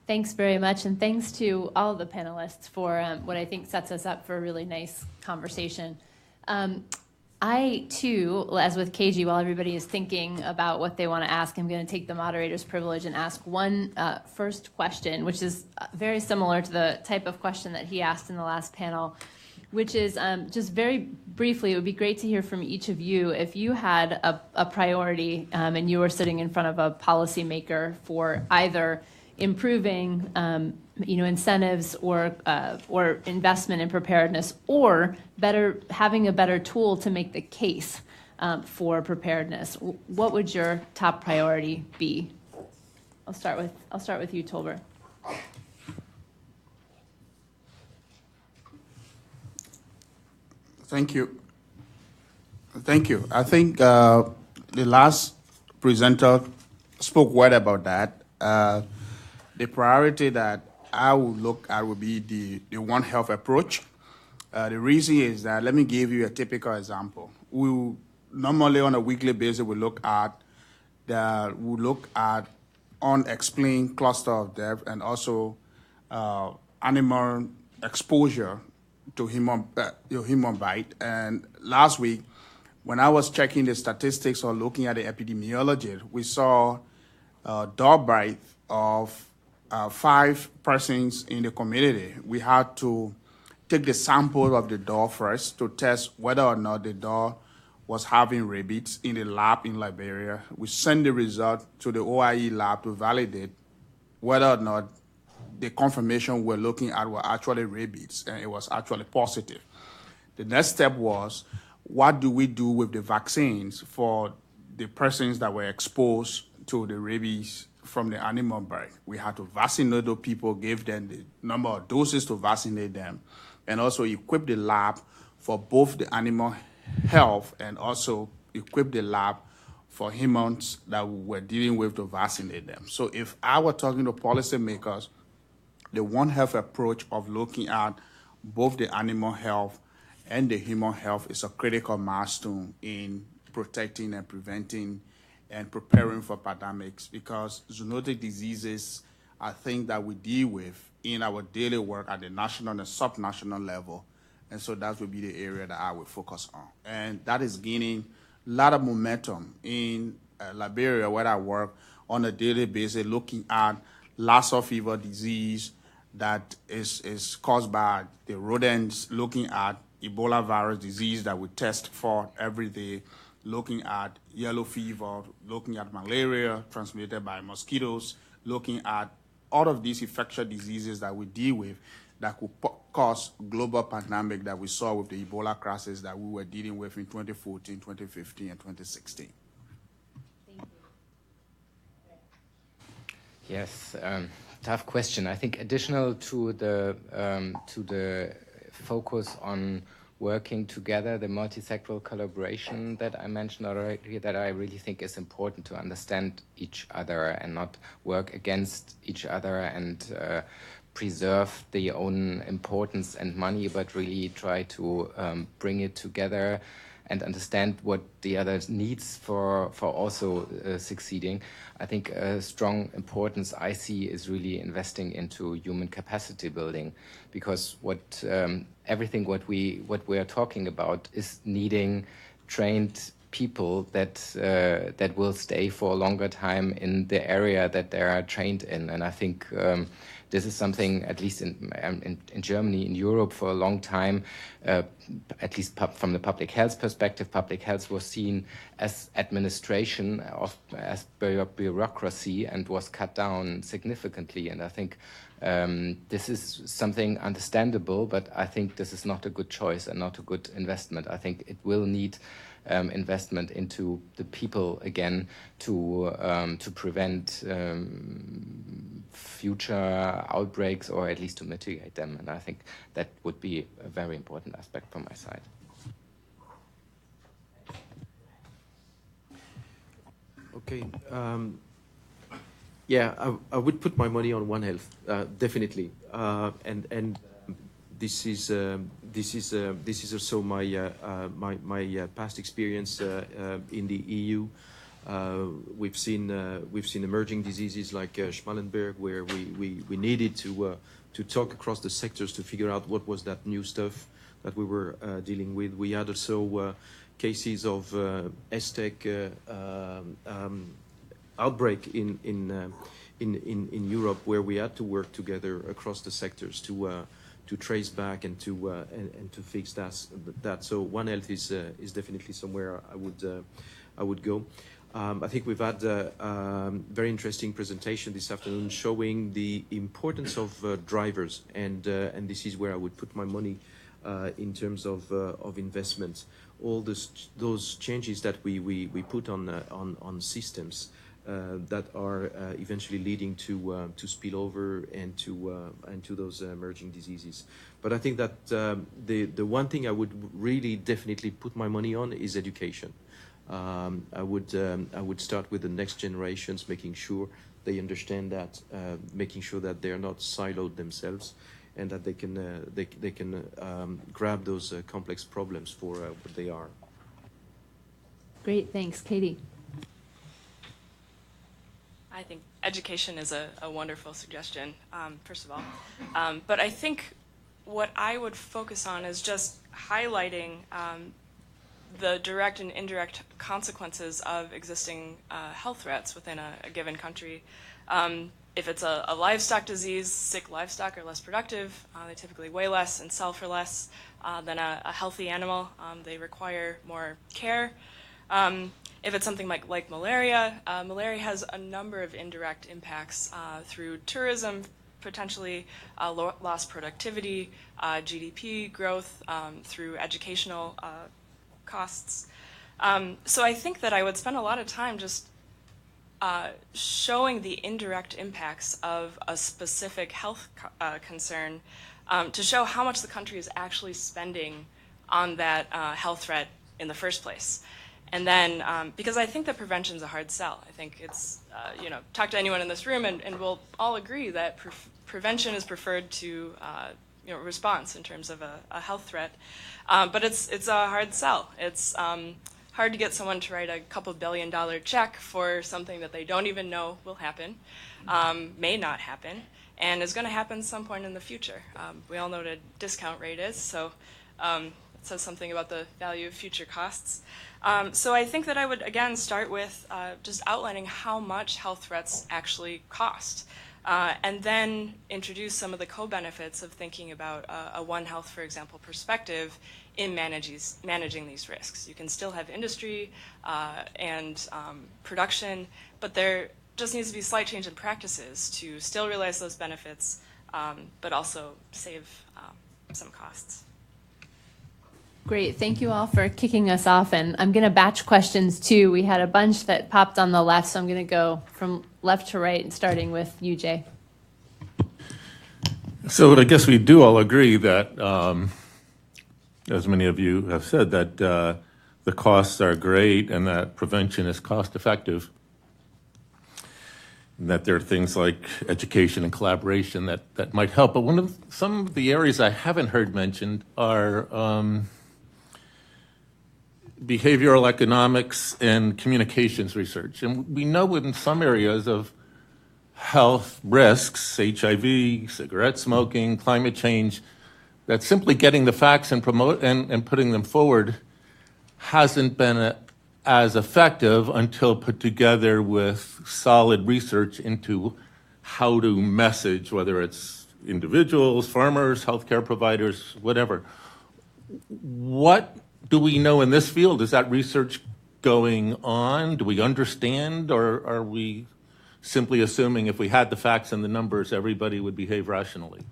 Thanks very much, and thanks to all of the panelists for what I think sets us up for a really nice conversation. I, too, as with KG, while everybody is thinking about what they want to ask, I'm going to take the moderator's privilege and ask one first question, which is very similar to the type of question that he asked in the last panel, which is just very briefly, it would be great to hear from each of you if you had a priority and you were sitting in front of a policymaker for either improving incentives or investment in preparedness, or having a better tool to make the case for preparedness. What would your top priority be? I'll start with you, Tolbert. Thank you. I think the last presenter spoke well about that. The priority that I would look at would be the One Health approach. The reason is that, let me give you a typical example. We normally on a weekly basis we look at unexplained cluster of death and also animal exposure to human bite. And last week, when I was checking the statistics or looking at the epidemiology, we saw dog bite of 5 persons in the community. We had to take the sample of the dog first to test whether or not the dog was having rabies in the lab in Liberia. We sent the result to the OIE lab to validate whether or not the confirmation we're looking at were actually rabies, and it was actually positive. The next step was, what do we do with the vaccines for the persons that were exposed to the rabies from the animal bite? We had to vaccinate those people, give them the number of doses to vaccinate them, and also equip the lab for both the animal health and also equip the lab for humans that we were dealing with to vaccinate them. So if I were talking to policymakers, the One Health approach of looking at both the animal health and the human health is a critical milestone in protecting and preventing and preparing for pandemics, because zoonotic diseases are things that we deal with in our daily work at the national and subnational level. And so that would be the area that I would focus on. And that is gaining a lot of momentum in Liberia, where I work on a daily basis, looking at Lassa fever disease that is caused by the rodents, looking at Ebola virus disease that we test for every day, looking at yellow fever, looking at malaria transmitted by mosquitoes, looking at all of these infectious diseases that we deal with that could cause global pandemic that we saw with the Ebola crisis that we were dealing with in 2014, 2015, and 2016. Thank you. Yes, tough question. I think additional to the focus on working together, the multi-sectoral collaboration that I mentioned already, that I really think is important to understand each other and not work against each other and preserve their own importance and money, but really try to bring it together and understand what the other needs for also succeeding. I think a strong importance I see is really investing into human capacity building, because everything what we are talking about is needing trained people that will stay for a longer time in the area that they are trained in. And I think this is something, at least in Germany, in Europe, for a long time, at least from the public health perspective, public health was seen as administration, as bureaucracy, and was cut down significantly. And I think this is something understandable, but I think this is not a good choice and not a good investment. I think it will need investment into the people again to prevent future outbreaks, or at least to mitigate them. And I think that would be a very important aspect from my side. Okay. Yeah, I would put my money on One Health, definitely. And this is also my past experience in the EU. We've seen emerging diseases like Schmallenberg, where we needed to talk across the sectors to figure out what was that new stuff that we were dealing with. We had also cases of ESTEC outbreak in Europe, where we had to work together across the sectors to trace back and to fix that. So One Health is definitely somewhere I would go. I think we've had a very interesting presentation this afternoon showing the importance of drivers, and this is where I would put my money in terms of investments. All those changes that we put on systems that are eventually leading to spillover and to those emerging diseases. But I think that the one thing I would really definitely put my money on is education. I would start with the next generations, making sure they understand that, making sure that they are not siloed themselves, and that they can grab those complex problems for what they are. Great, thanks. Katie? I think education is a wonderful suggestion, first of all. But I think what I would focus on is just highlighting the direct and indirect consequences of existing health threats within a given country. If it's a livestock disease, sick livestock are less productive. They typically weigh less and sell for less than a healthy animal. They require more care. If it's something like malaria, malaria has a number of indirect impacts through tourism, potentially lost productivity, GDP growth, through educational costs. So I think that I would spend a lot of time just showing the indirect impacts of a specific health concern to show how much the country is actually spending on that health threat in the first place. And then, because I think that prevention is a hard sell. I think it's, talk to anyone in this room and we'll all agree that prevention is preferred to, response in terms of a health threat. But it's a hard sell. It's hard to get someone to write a couple $2 billion check for something that they don't even know will happen, may not happen, and is going to happen some point in the future. We all know what a discount rate is, so it says something about the value of future costs. So I think that I would, again, start with just outlining how much health threats actually cost, and then introduce some of the co-benefits of thinking about a One Health, for example, perspective in managing these risks. You can still have industry and production, but there just needs to be slight change in practices to still realize those benefits, but also save some costs. Great, thank you all for kicking us off, and I'm going to batch questions too. We had a bunch that popped on the left, so I'm going to go from left to right, starting with you, Jay. So I guess we do all agree that, as many of you have said, that the costs are great and that prevention is cost effective, and that there are things like education and collaboration that might help. But some of the areas I haven't heard mentioned are behavioral economics and communications research. And we know in some areas of health risks, HIV, cigarette smoking, climate change, that simply getting the facts and putting them forward hasn't been as effective until put together with solid research into how to message, whether it's individuals, farmers, healthcare providers, whatever. What do we know in this field? Is that research going on? Do we understand, or are we simply assuming if we had the facts and the numbers, everybody would behave rationally?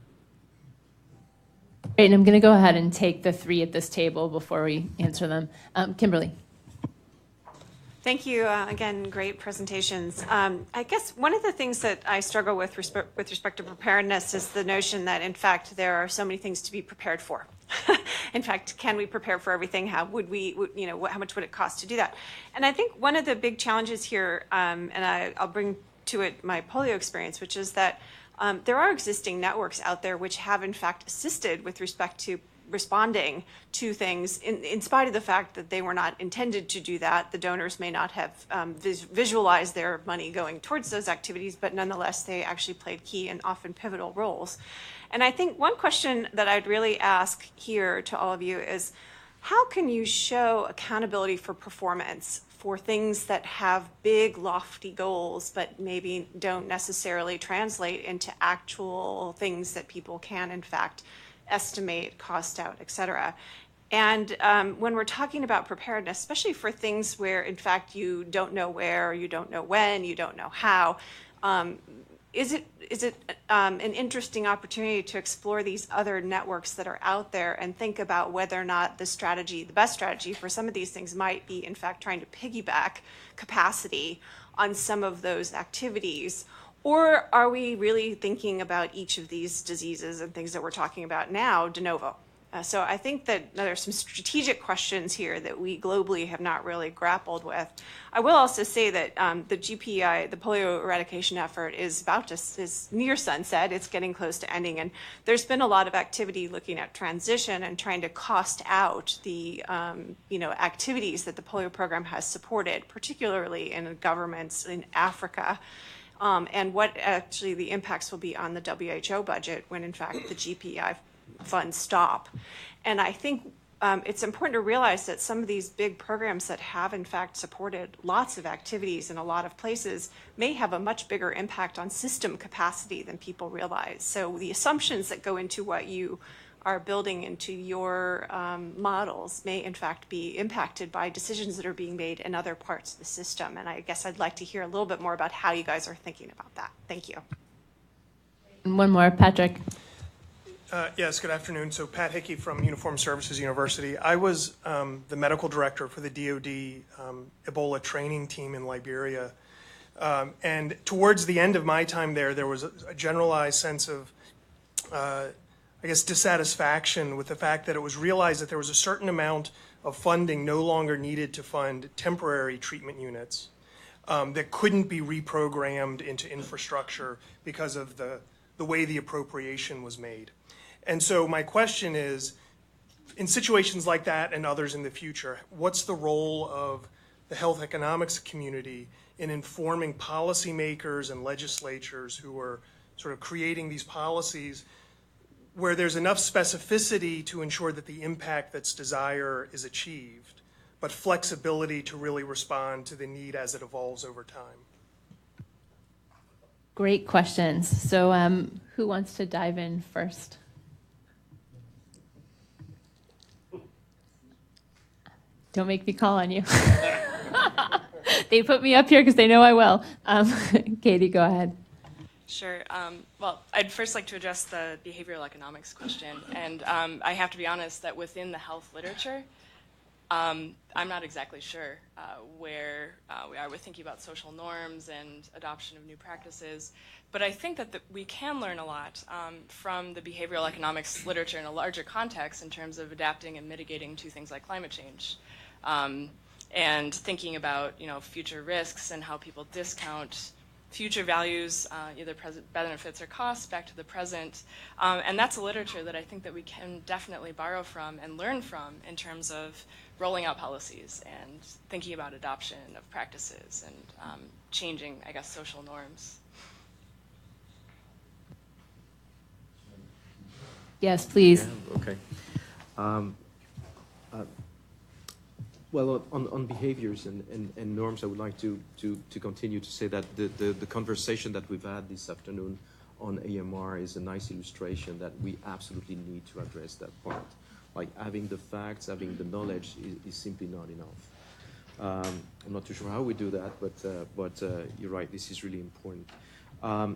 Great, and I'm going to go ahead and take the three at this table before we answer them. Kimberly. Thank you. Again, great presentations. I guess one of the things that I struggle with respect to preparedness is the notion that, in fact, there are so many things to be prepared for. In fact, can we prepare for everything? How would we, how much would it cost to do that? And I think one of the big challenges here, and I'll bring to it my polio experience, which is that there are existing networks out there which have, in fact, assisted with respect to responding to things in spite of the fact that they were not intended to do that. The donors may not have visualized their money going towards those activities, but nonetheless, they actually played key and often pivotal roles. And I think one question that I'd really ask here to all of you is, how can you show accountability for performance for things that have big, lofty goals, but maybe don't necessarily translate into actual things that people can, in fact, estimate, cost out, et cetera? And when we're talking about preparedness, especially for things where, in fact, you don't know where, you don't know when, you don't know how, is it an interesting opportunity to explore these other networks that are out there and think about whether or not the best strategy for some of these things might be, in fact, trying to piggyback capacity on some of those activities? Or are we really thinking about each of these diseases and things that we're talking about now de novo? So I think that there's some strategic questions here that we globally have not really grappled with. I will also say that the GPI, the polio eradication effort, is near sunset. It's getting close to ending, and there's been a lot of activity looking at transition and trying to cost out the activities that the polio program has supported, particularly in governments in Africa. And what actually the impacts will be on the WHO budget when, in fact, the GPI funds stop. And I think it's important to realize that some of these big programs that have, in fact, supported lots of activities in a lot of places may have a much bigger impact on system capacity than people realize. So the assumptions that go into what you are building into your models may, in fact, be impacted by decisions that are being made in other parts of the system. And I guess I'd like to hear a little bit more about how you guys are thinking about that. Thank you. And one more, Patrick. Yes, good afternoon. So Pat Hickey from Uniformed Services University. I was the medical director for the DoD Ebola training team in Liberia. And towards the end of my time there was a generalized sense of, dissatisfaction with the fact that it was realized that there was a certain amount of funding no longer needed to fund temporary treatment units that couldn't be reprogrammed into infrastructure because of the way the appropriation was made. And so my question is, in situations like that and others in the future, what's the role of the health economics community in informing policymakers and legislatures who are sort of creating these policies where there's enough specificity to ensure that the impact that's desired is achieved, but flexibility to really respond to the need as it evolves over time? Great questions. So who wants to dive in first? Don't make me call on you. They put me up here because they know I will. Katie, go ahead. Sure. Well, I'd first like to address the behavioral economics question. And I have to be honest that within the health literature, I'm not exactly sure where we are with thinking about social norms and adoption of new practices. But I think that we can learn a lot from the behavioral economics literature in a larger context in terms of adapting and mitigating to things like climate change. And thinking about future risks and how people discount future values, either present benefits or costs, back to the present. And that's a literature that I think that we can definitely borrow from and learn from in terms of rolling out policies and thinking about adoption of practices and changing, I guess, social norms. Yes, please. Yeah, okay. Well, on behaviors and norms, I would like to continue to say that the conversation that we've had this afternoon on AMR is a nice illustration that we absolutely need to address that part. Like having the facts, having the knowledge is simply not enough. I'm not too sure how we do that, but you're right. This is really important. I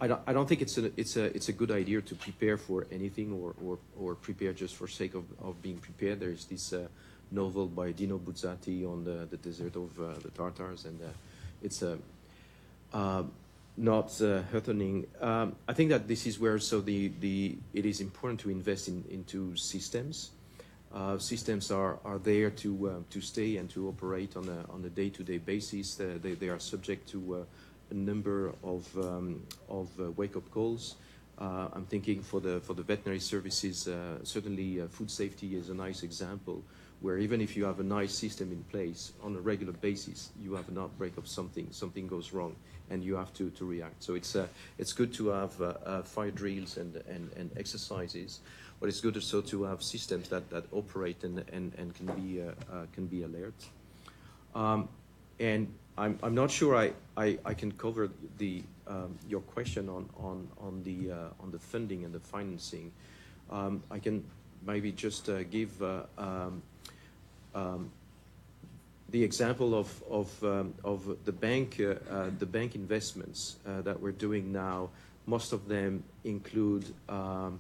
don't think it's a good idea to prepare for anything or prepare just for sake of being prepared. There is this novel by Dino Buzzati on the desert of the Tartars, and it's not heartening. I think that this is where it is important to invest into systems. Systems are there to stay and to operate on a day-to-day basis. They are subject to a number of wake-up calls. I'm thinking for the veterinary services, certainly food safety is a nice example, where even if you have a nice system in place on a regular basis, you have an outbreak of something goes wrong, and you have to react. So it's good to have fire drills and exercises, but it's good also to have systems that operate and can be alert. And I'm not sure I can cover your question on the funding and the financing. I can maybe just give the example of the bank investments that we're doing now. Most of them include a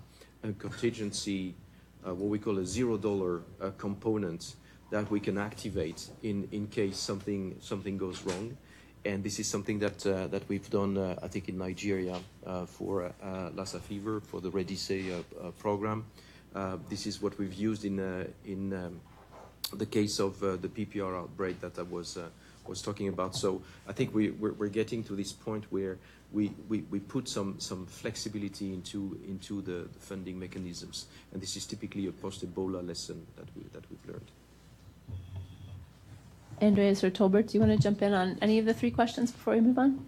contingency, what we call a $0 component that we can activate in case something goes wrong. And this is something that we've done, I think, in Nigeria for Lassa fever, for the Redise program. This is what we've used in the case of the PPR outbreak that I was talking about. So I think we're getting to this point where we put some flexibility into the funding mechanisms, and this is typically a post-Ebola lesson that we've learned. Andreas or Tolbert, do you want to jump in on any of the three questions before we move on?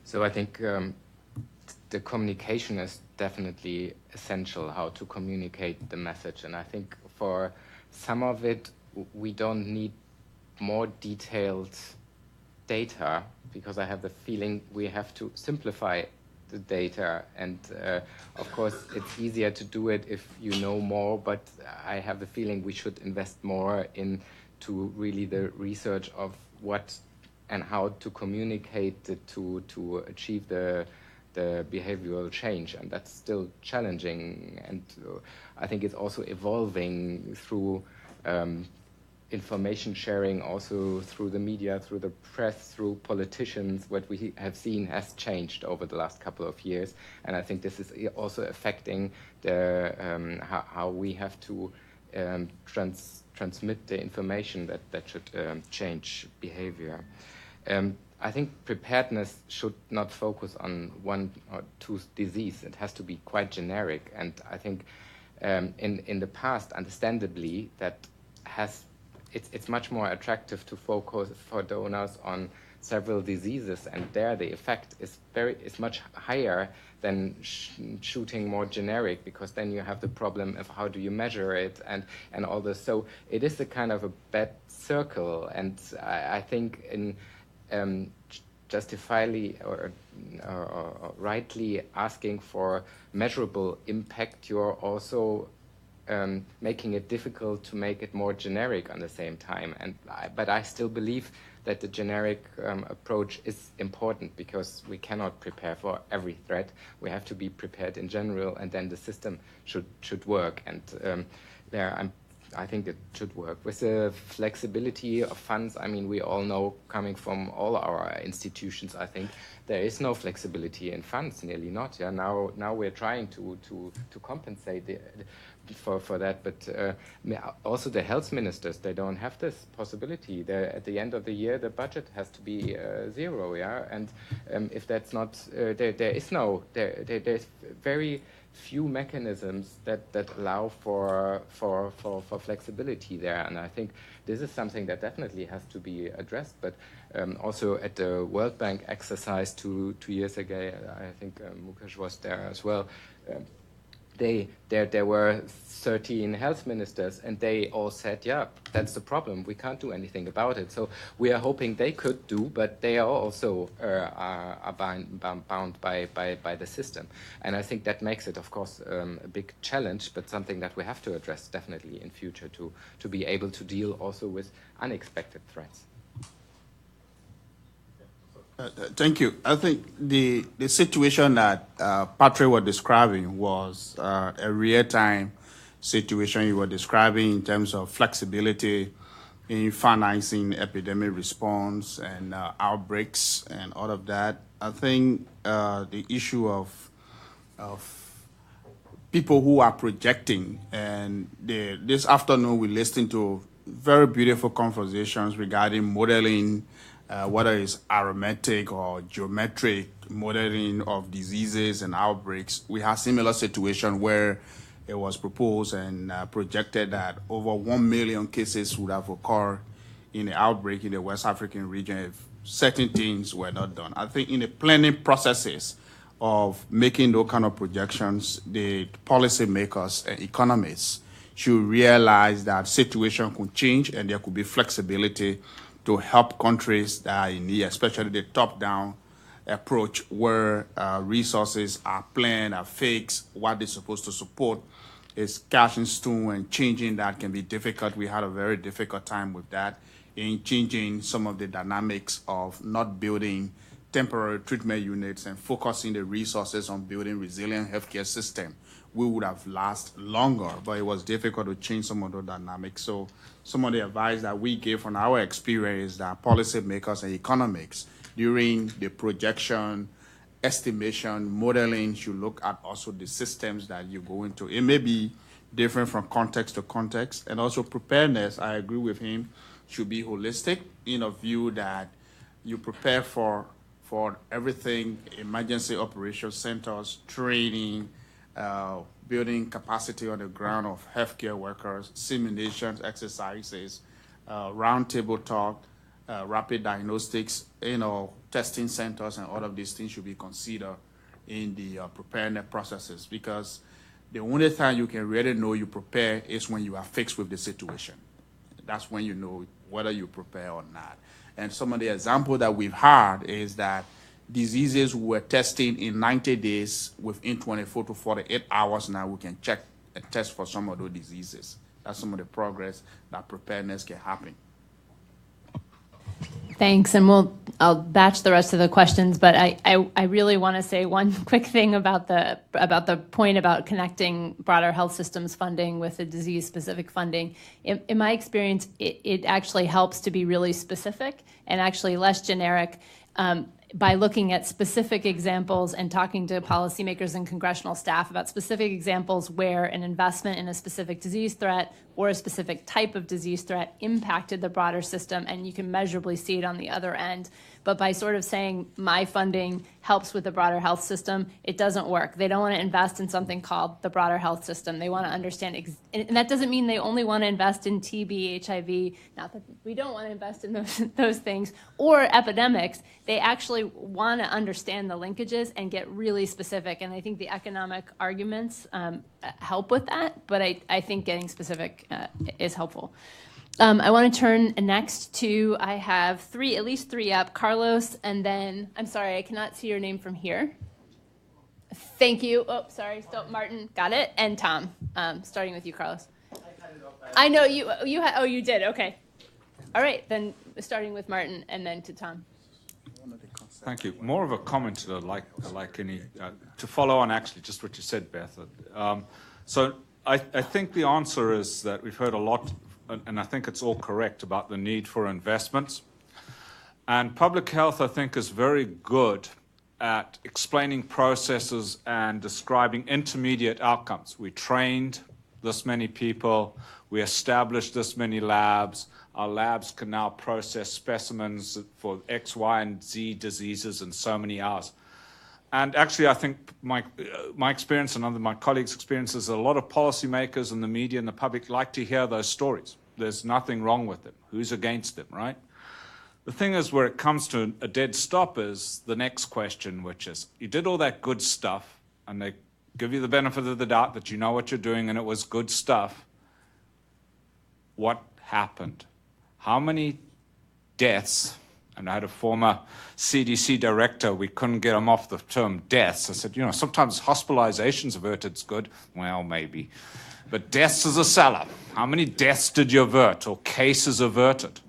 So I think the communication is definitely essential, how to communicate the message. And I think for some of it, we don't need more detailed data, because I have the feeling we have to simplify the data. And of course, it's easier to do it if you know more, but I have the feeling we should invest more into really the research of what and how to communicate it to achieve the behavioral change. And that's still challenging. And I think it's also evolving through information sharing, also through the media, through the press, through politicians. What we have seen has changed over the last couple of years. And I think this is also affecting how we have to transmit the information that should change behavior. I think preparedness should not focus on one or two disease. It has to be quite generic. And I think in the past, understandably, it's much more attractive to focus for donors on several diseases, and there the effect is much higher than shooting more generic, because then you have the problem of how do you measure it and all this. So it is a kind of a bad circle, and I think in justifiably or rightly asking for measurable impact, you're also making it difficult to make it more generic on the same time. But I still believe that the generic approach is important, because we cannot prepare for every threat. We have to be prepared in general, and then the system should work. And I think it should work. With the flexibility of funds, I mean, we all know, coming from all our institutions, I think, there is no flexibility in funds, nearly not. Yeah, now we're trying to compensate for that, but also the health ministers, they don't have this possibility. At the end of the year, the budget has to be zero, yeah. And if that's not, there's very few mechanisms that allow for flexibility there. And I think this is something that definitely has to be addressed. But also at the World Bank exercise two years ago, I think Mukesh was there as well. There were 13 health ministers, and they all said, yeah, that's the problem. We can't do anything about it. So we are hoping they could do, but they are also are bound by the system. And I think that makes it, of course, a big challenge, but something that we have to address definitely in future to be able to deal also with unexpected threats. Thank you. I think the situation that Patrick was describing was a real-time situation you were describing in terms of flexibility in financing epidemic response and outbreaks and all of that. I think the issue of people who are projecting, and this afternoon we listened to very beautiful conversations regarding modeling whether it's arithmetic or geometric modeling of diseases and outbreaks. We had similar situation where it was proposed and projected that over 1 million cases would have occurred in the outbreak in the West African region if certain things were not done. I think in the planning processes of making those kind of projections, the policymakers and economists should realize that situation could change and there could be flexibility to help countries that are in need, especially the top-down approach where resources are planned, are fixed, what they're supposed to support is cash and stone, and changing that can be difficult. We had a very difficult time with that in changing some of the dynamics of not building temporary treatment units and focusing the resources on building resilient healthcare system. We would have lasted longer, but it was difficult to change some of those dynamics. So some of the advice that we gave from our experience is that policymakers and economics during the projection, estimation, modeling should look at also the systems that you go into. It may be different from context to context, and also preparedness, I agree with him, should be holistic in a view that you prepare for everything, emergency operation centers, training, building capacity on the ground of healthcare workers, simulations, exercises, roundtable talk, rapid diagnostics, testing centers, and all of these things should be considered in the preparedness processes, because the only time you can really know you prepare is when you are fixed with the situation. That's when you know whether you prepare or not. And some of the examples that we've had is that diseases we were testing in 90 days, within 24 to 48 hours now we can check and test for some of those diseases. That's some of the progress that preparedness can happen. Thanks, and I'll batch the rest of the questions, but I really want to say one quick thing about the point about connecting broader health systems funding with the disease-specific funding. In my experience, it actually helps to be really specific and actually less generic. By looking at specific examples and talking to policymakers and congressional staff about specific examples where an investment in a specific disease threat or a specific type of disease threat impacted the broader system, and you can measurably see it on the other end. But by sort of saying my funding helps with the broader health system, it doesn't work. They don't want to invest in something called the broader health system. They want to understand, and that doesn't mean they only want to invest in TB, HIV, not that we don't want to invest in those things, or epidemics. They actually want to understand the linkages and get really specific, and I think the economic arguments help with that, but I think getting specific is helpful. I want to turn next to, I have at least three up, Carlos, and then, I'm sorry, I cannot see your name from here. Thank you. Oh, sorry, still Martin, got it, and Tom, starting with you, Carlos. I know you did, okay. All right, then starting with Martin and then to Tom. Thank you. More of a comment like any, to follow on actually just what you said, Beth. So I think the answer is that we've heard a lot, and I think it's all correct, about the need for investments. And public health, I think, is very good at explaining processes and describing intermediate outcomes. We trained this many people, we established this many labs, our labs can now process specimens for X, Y, and Z diseases in so many hours. And actually, I think my experience and other my colleagues' experiences, a lot of policymakers and the media and the public like to hear those stories. There's nothing wrong with them. Who's against them, right? The thing is, where it comes to a dead stop is the next question, which is, you did all that good stuff, and they give you the benefit of the doubt that you know what you're doing and it was good stuff. What happened? How many deaths? And I had a former CDC director, we couldn't get him off the term deaths. I said, sometimes hospitalizations averted's good. Well, maybe. But deaths is a seller. How many deaths did you avert or cases averted?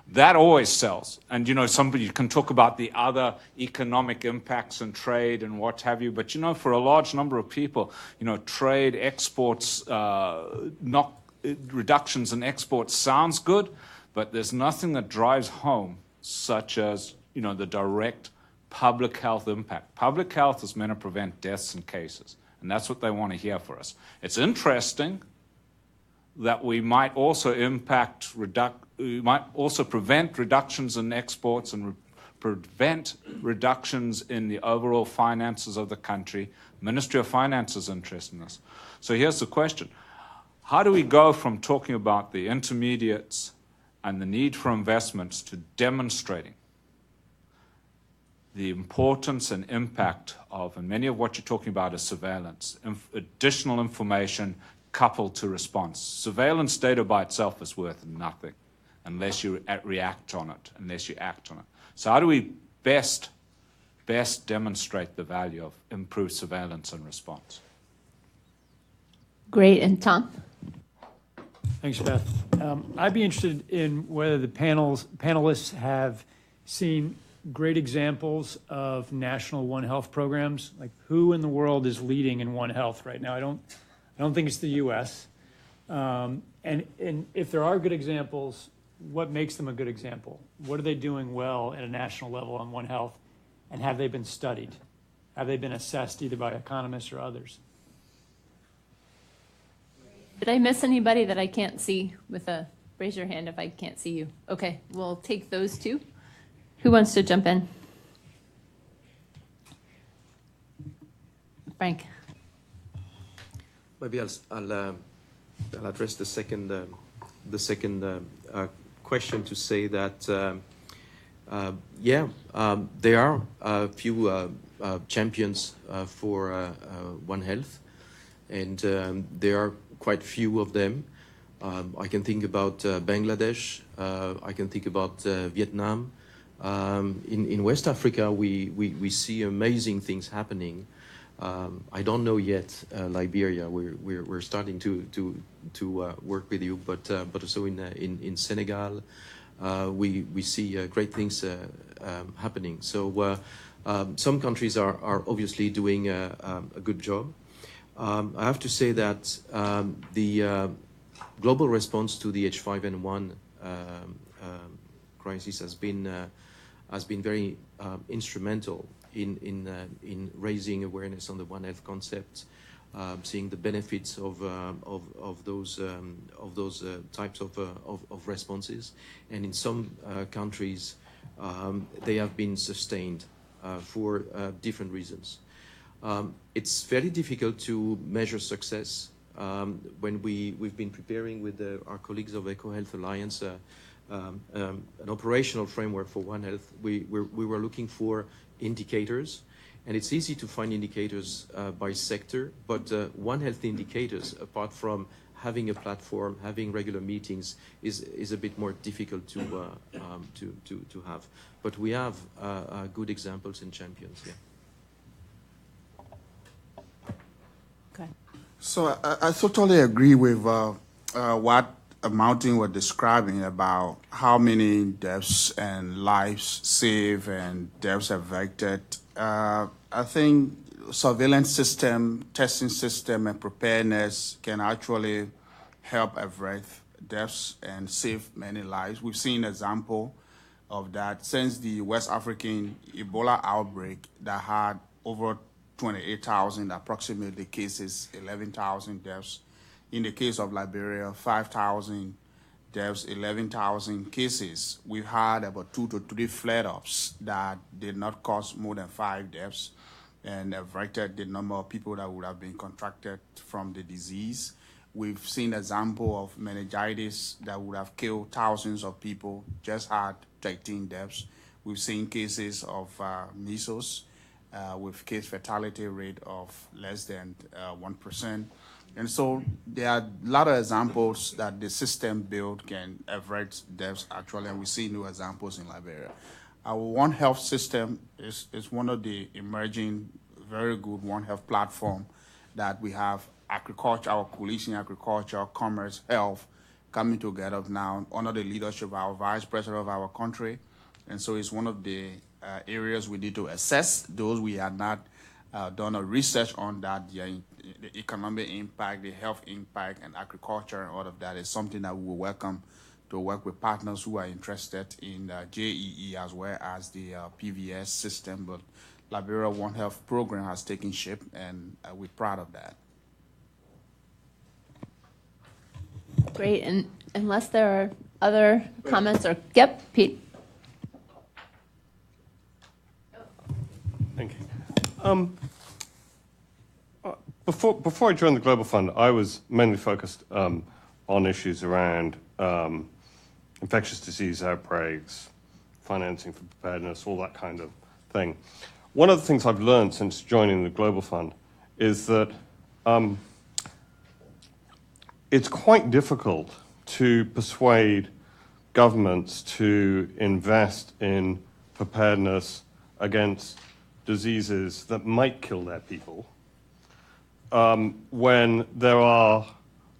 That always sells. And, somebody can talk about the other economic impacts and trade and what have you. But, for a large number of people, trade, exports, reductions in exports sounds good, but there's nothing that drives home such as, the direct public health impact. Public health is meant to prevent deaths and cases, and that's what they want to hear for us. It's interesting, that we might also we might also prevent reductions in exports and prevent reductions in the overall finances of the country. Ministry of Finance is interested in this. So here's the question. How do we go from talking about the intermediates and the need for investments to demonstrating the importance and impact of, and many of what you're talking about is surveillance, additional information coupled to response. Surveillance data by itself is worth nothing unless you react on it, unless you act on it. So how do we best demonstrate the value of improved surveillance and response? Great. And Tom? Thanks, Beth. I'd be interested in whether the panelists have seen great examples of national One Health programs. Like, who in the world is leading in One Health right now? I don't think it's the U.S. And if there are good examples, what makes them a good example? What are they doing well at a national level on One Health? And have they been studied? Have they been assessed either by economists or others? Did I miss anybody that I can't see with a raise your hand if I can't see you? Okay, we'll take those two. Who wants to jump in? Frank. Maybe I'll address the second question to say that there are a few champions for One Health, and there are quite few of them. I can think about Bangladesh. I can think about Vietnam. In West Africa, we see amazing things happening. I don't know yet Liberia. We're starting to work with you, but also in Senegal, we see great things happening. So some countries are obviously doing a good job. I have to say that the global response to the H5N1 crisis has been very instrumental in raising awareness on the One Health concept, seeing the benefits of those types of responses, and in some countries they have been sustained for different reasons. It's very difficult to measure success. When we've been preparing with our colleagues of EcoHealth Alliance an operational framework for One Health, we were looking for indicators, and it's easy to find indicators by sector, but One Health indicators, apart from having a platform, having regular meetings, is a bit more difficult to have. But we have good examples and champions. Yeah. Okay. So I totally agree with what Mountain was describing about how many deaths and lives saved and deaths averted. I think surveillance system, testing system, and preparedness can actually help avert deaths and save many lives. We've seen an example of that since the West African Ebola outbreak that had over 28,000 approximately cases, 11,000 deaths. In the case of Liberia, 5,000 deaths, 11,000 cases. We've had about 2 to 3 flare-ups that did not cause more than 5 deaths and averted the number of people that would have been contracted from the disease. We've seen an example of meningitis that would have killed thousands of people, just had 13 deaths. We've seen cases of measles with case fatality rate of less than 1%. And so there are a lot of examples that the system built can avert deaths actually, and we see new examples in Liberia. Our One Health system is one of the emerging, very good One Health platform that we have agriculture, our coalition, agriculture, commerce, health, coming together now under the leadership of our vice president of our country. And so it's one of the areas we need to assess. Those we had not done a research on that, the economic impact, the health impact, and agriculture, and all of that is something that we will welcome to work with partners who are interested in JEE as well as the PVS system. But Liberia One Health program has taken shape, and we're proud of that. Great, and unless there are other comments or, yep, Pete. Thank you. Before I joined the Global Fund, I was mainly focused on issues around infectious disease outbreaks, financing for preparedness, all that kind of thing. One of the things I've learned since joining the Global Fund is that it's quite difficult to persuade governments to invest in preparedness against diseases that might kill their people when there are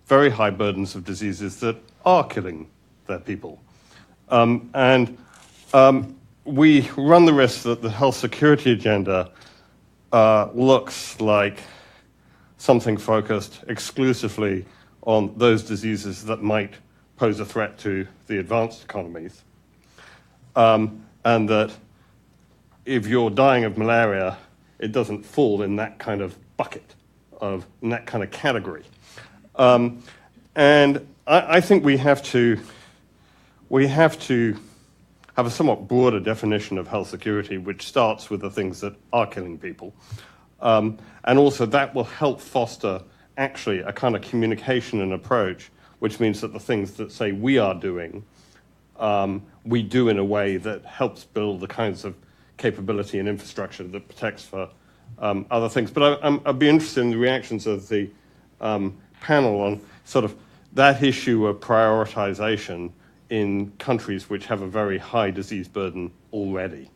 very high burdens of diseases that are killing their people. We run the risk that the health security agenda looks like something focused exclusively on those diseases that might pose a threat to the advanced economies, and that if you're dying of malaria, it doesn't fall in that kind of bucket, in that kind of category. And I think we have to have a somewhat broader definition of health security, which starts with the things that are killing people. And also that will help foster actually a kind of communication and approach, which means that the things that say we are doing, we do in a way that helps build the kinds of capability and infrastructure that protects for other things. But I'd be interested in the reactions of the panel on sort of that issue of prioritization in countries which have a very high disease burden already.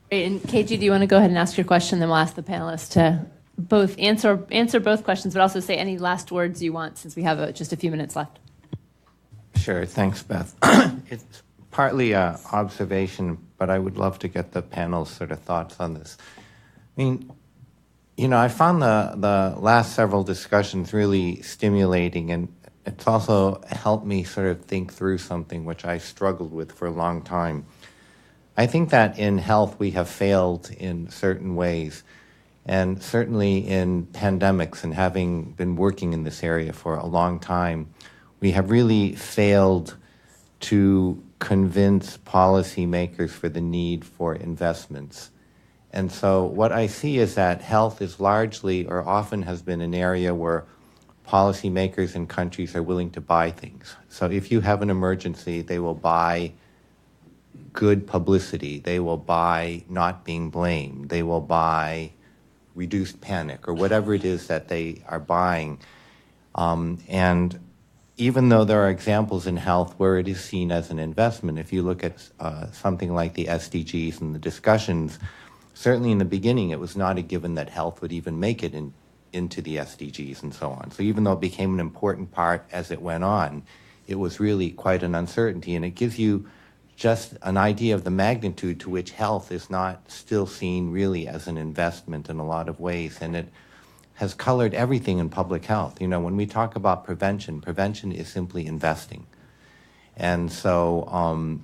Great, and KG, do you want to go ahead and ask your question, then we'll ask the panelists to both answer both questions, but also say any last words you want since we have just a few minutes left. Sure, thanks, Beth. It's partly an observation, but I would love to get the panel's sort of thoughts on this. I mean, you know, I found the last several discussions really stimulating, and it's also helped me sort of think through something which I struggled with for a long time. I think that in health we have failed in certain ways, and certainly in pandemics, and having been working in this area for a long time, we have really failed to convince policymakers for the need for investments. And so what I see is that health is largely, or often has been, an area where policymakers in countries are willing to buy things. So if you have an emergency, they will buy good publicity. They will buy not being blamed. They will buy reduced panic, or whatever it is that they are buying. And even though there are examples in health where it is seen as an investment, if you look at something like the SDGs and the discussions, certainly in the beginning it was not a given that health would even make it into the SDGs and so on. So even though it became an important part as it went on, it was really quite an uncertainty, and it gives you just an idea of the magnitude to which health is not still seen really as an investment in a lot of ways, and it has colored everything in public health. You know, when we talk about prevention, prevention is simply investing. And so,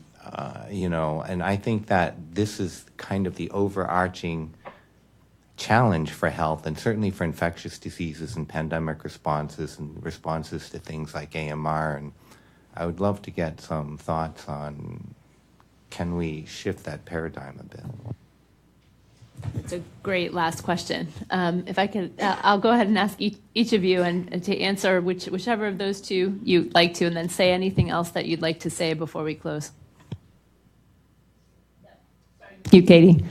you know, and I think that this is kind of the overarching challenge for health, and certainly for infectious diseases and pandemic responses and responses to things like AMR. And I would love to get some thoughts on, can we shift that paradigm a bit? It's a great last question. If I could, I'll go ahead and ask each of you and to answer whichever of those two you'd like to, and then say anything else that you'd like to say before we close. You, Katie.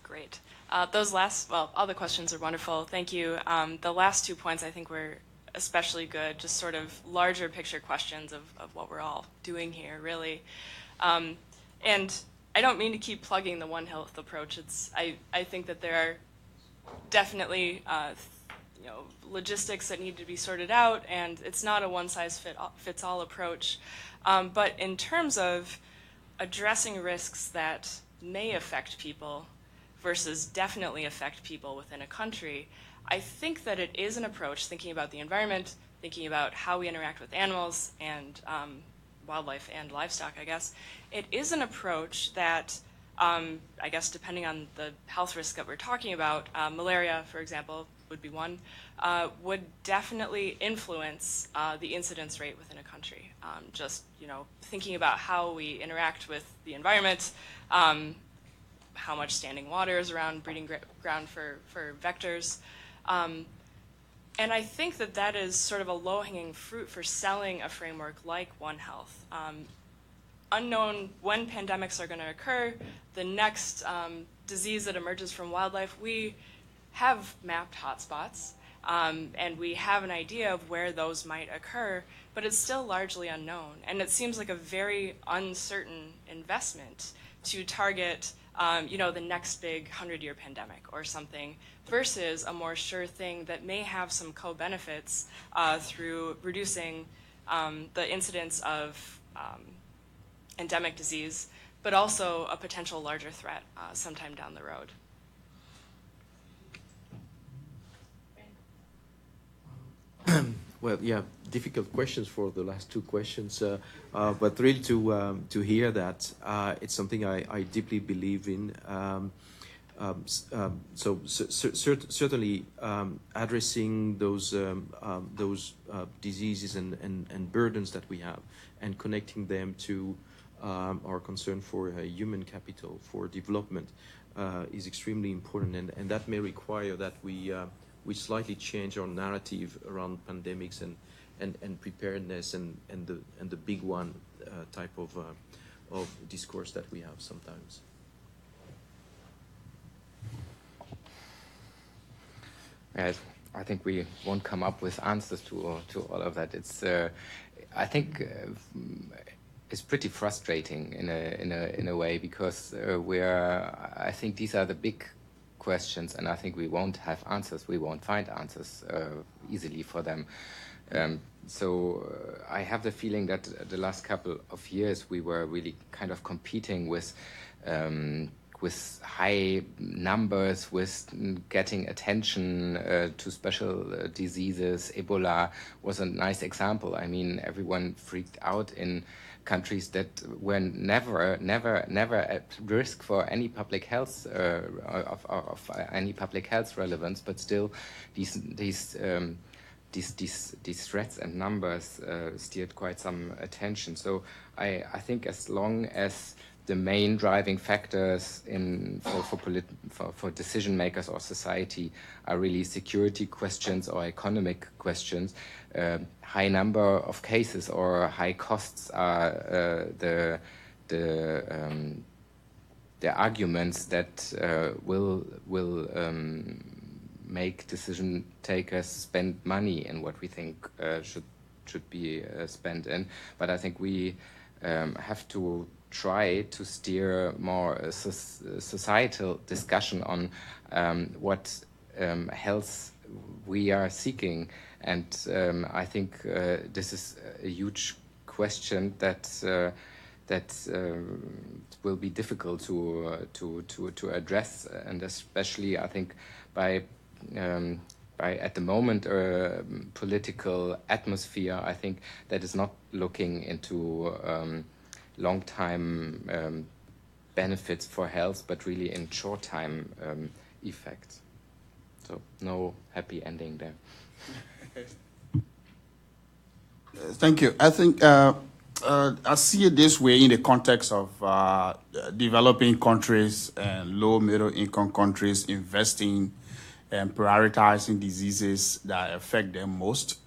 Great. Those last, well, all the questions are wonderful. Thank you. The last 2 points I think were especially good, just sort of larger picture questions of what we're all doing here, really. And I don't mean to keep plugging the One Health approach. I think that there are definitely you know, logistics that need to be sorted out, and it's not a one-size-fits-all approach. But in terms of addressing risks that may affect people versus definitely affect people within a country, I think that it is an approach, thinking about the environment, thinking about how we interact with animals and wildlife and livestock, I guess. It is an approach that I guess depending on the health risk that we're talking about, malaria, for example, would be one, would definitely influence the incidence rate within a country. Just, thinking about how we interact with the environment, how much standing water is around breeding ground for vectors. And I think that is sort of a low-hanging fruit for selling a framework like One Health. Unknown when pandemics are going to occur, the next disease that emerges from wildlife, we have mapped hotspots, and we have an idea of where those might occur, but it's still largely unknown. And it seems like a very uncertain investment to target the next big 100-year pandemic or something, versus a more sure thing that may have some co-benefits through reducing the incidence of endemic disease, but also a potential larger threat sometime down the road. Well, yeah, difficult questions for the last two questions, but really to hear that, it's something I deeply believe in. Certainly addressing those diseases and burdens that we have, and connecting them to our concern for human capital, for development, is extremely important, and that may require that we slightly change our narrative around pandemics and preparedness and the big one type of discourse that we have sometimes. Yes, I think we won't come up with answers to all of that. It's I think it's pretty frustrating in a way, because I think these are the big questions, and I think we won't have answers. We won't find answers easily for them. So I have the feeling that the last couple of years we were really kind of competing with high numbers, with getting attention to special diseases. Ebola was a nice example. I mean, everyone freaked out in countries that were never at risk for any public health of any public health relevance, but still these threats and numbers steered quite some attention. So I think as long as the main driving factors for decision makers or society are really security questions or economic questions, high number of cases or high costs are the arguments that will make decision takers spend money in what we think should be spent in. But I think we have to try to steer more a societal discussion on what health we are seeking, and I think this is a huge question that will be difficult to address, and especially I think by at the moment political atmosphere, I think that is not looking into long-time benefits for health, but really in short-time effects. So no happy ending there. Thank you. I think I see it this way in the context of developing countries and low middle income countries investing and prioritizing diseases that affect them most.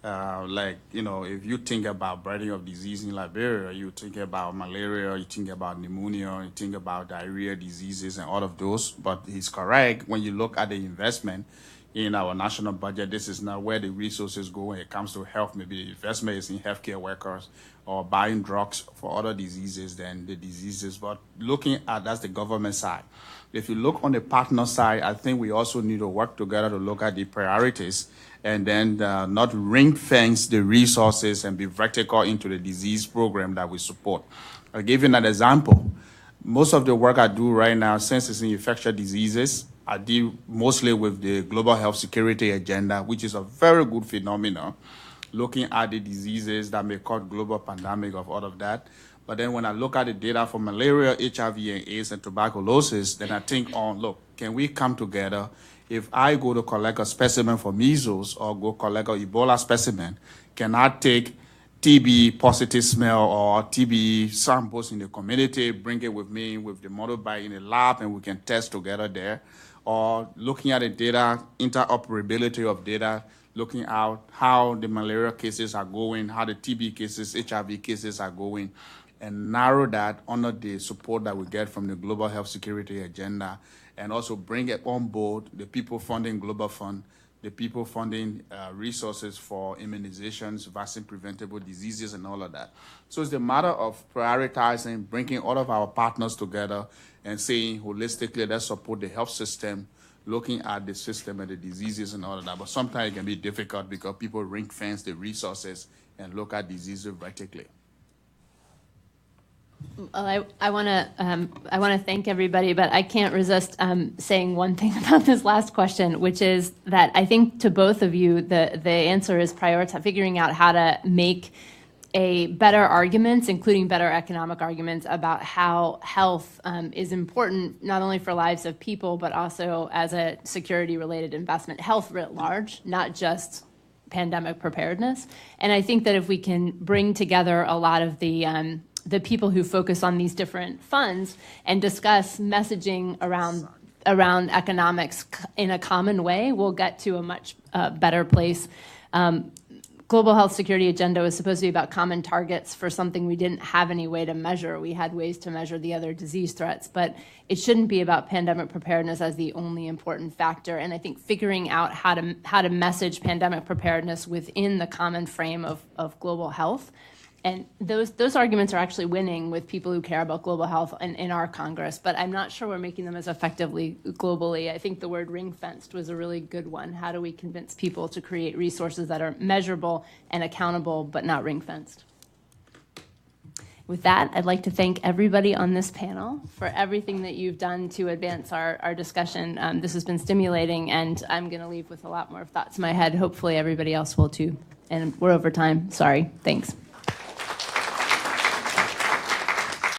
If you think about burden of disease in Liberia, you think about malaria, you think about pneumonia, you think about diarrhea diseases and all of those. But he's correct, when you look at the investment in our national budget, this is not where the resources go when it comes to health. Maybe the investment is in healthcare workers or buying drugs for other diseases than the diseases. But looking at that's the government side. If you look on the partner side, I think we also need to work together to look at the priorities and then not ring fence the resources and be vertical into the disease program that we support. I'll give you an example. Most of the work I do right now, since it's in infectious diseases, I deal mostly with the global health security agenda, which is a very good phenomenon, looking at the diseases that may cause global pandemic of all of that. But then when I look at the data for malaria, HIV and AIDS and tuberculosis, then I think look, can we come together? If I go to collect a specimen for measles or go collect an Ebola specimen, can I take TB positive smell or TB samples in the community, bring it with me with the motorbike in the lab, and we can test together there? Or looking at the data, interoperability of data, looking at how the malaria cases are going, how the TB cases, HIV cases are going, and narrow that under the support that we get from the Global Health Security Agenda, and also bring it on board the people funding Global Fund, the people funding resources for immunizations, vaccine preventable diseases, and all of that. So it's a matter of prioritizing, bringing all of our partners together and saying holistically, let's support the health system, looking at the system and the diseases and all of that. But sometimes it can be difficult because people ring fence the resources and look at diseases vertically. Well, I want to thank everybody, but I can't resist saying one thing about this last question, which is that I think to both of you, the answer is figuring out how to make a better arguments, including better economic arguments about how health is important not only for lives of people, but also as a security-related investment, health writ large, not just pandemic preparedness. And I think that if we can bring together a lot of the people who focus on these different funds and discuss messaging around economics in a common way, we'll get to a much better place. Global Health Security Agenda was supposed to be about common targets for something we didn't have any way to measure. We had ways to measure the other disease threats, but it shouldn't be about pandemic preparedness as the only important factor. And I think figuring out how to message pandemic preparedness within the common frame of global health. And those arguments are actually winning with people who care about global health in our Congress, but I'm not sure we're making them as effectively globally. I think the word ring-fenced was a really good one. How do we convince people to create resources that are measurable and accountable, but not ring-fenced? With that, I'd like to thank everybody on this panel for everything that you've done to advance our discussion. This has been stimulating, and I'm going to leave with a lot more thoughts in my head. Hopefully everybody else will too. And we're over time. Sorry. Thanks.